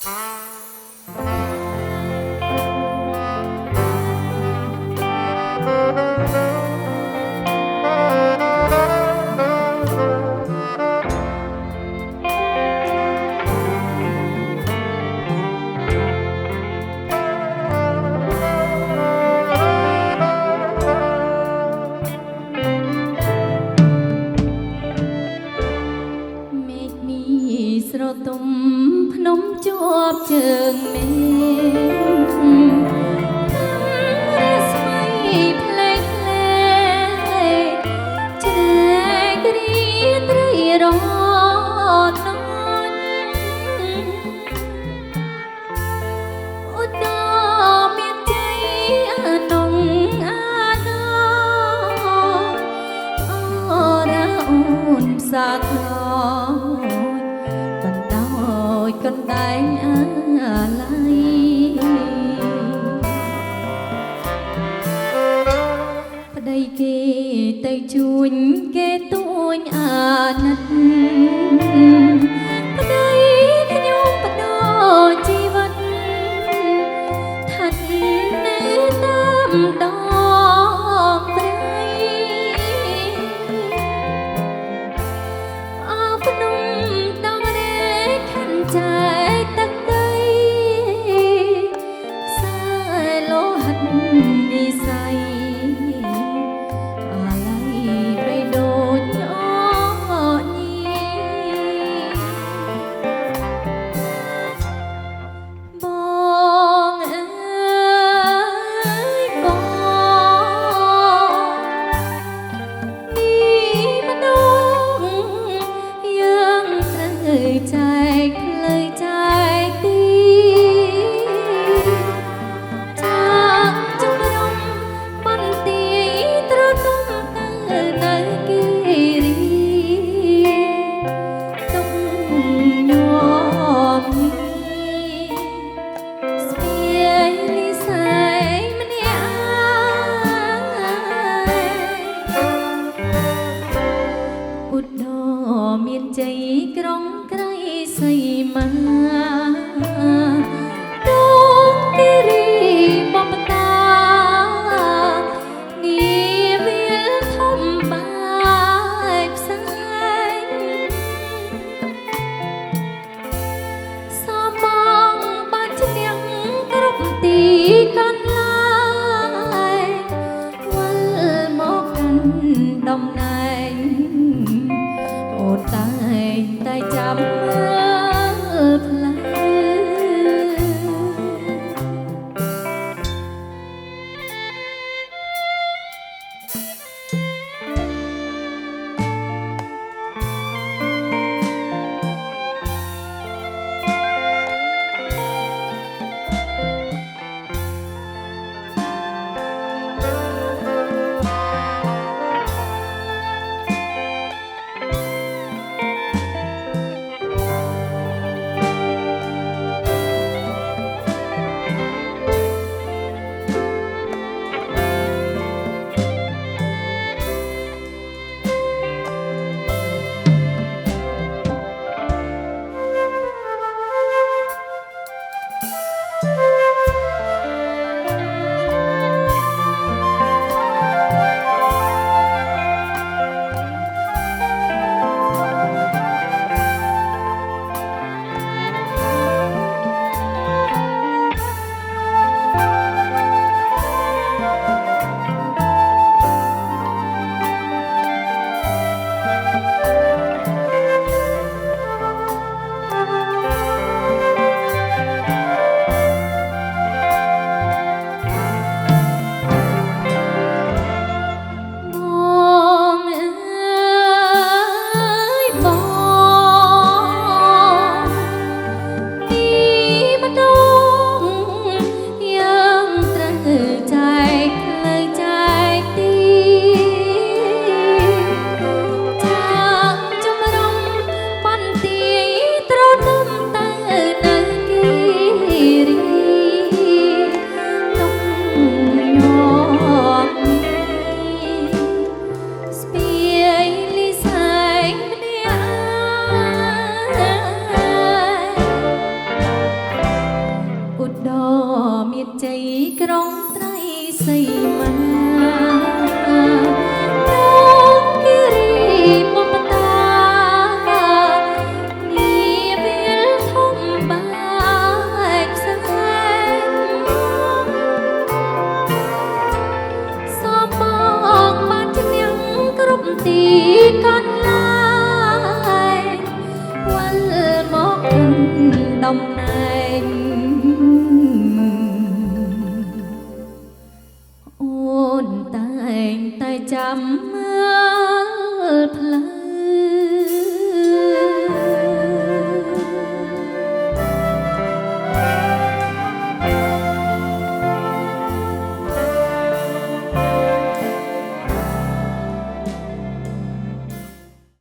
ស្រទុំភ្នំជាប់ជើងមេឃរាស្មីផ្លេកផ្លែជ្រែករីត្រីរត់នន់ឧត្តមមានជ័យអានងអាណអូរ៉ាអូនផ្សាខ្លោកណ្ដែងអាឡ័យប្តីគេទៅជួញគេទួញអាណិតប្តីខ្ញុំបដោជីវិតឋិតនៅតាមដងព្រៃអើភ្នំដងរែកខណ្ឌចែកទឹកដីខ្សែលោហិតនិស័យអាឡ័យបីដូចអញីបងអើយបងនេះម្ដងយើងត្រូវចែកផ្លូវចែកទីจากចង្រំបន្ទាយត្រទុំទៅនៅគិរីទុកញោមនេះស្ពាយនិស័យម្នាក់ឧត្តមមានជ័យក្រុងក្រៃសីមាដងគិរីបបតានាវាលធំបែបផ្សែងសមងបានឈ្នះគ្រប់ទីកន្លែងវិលមកកាន់តំណែងអូនតែចាំមើលផ្លូវ chạy trong trái xây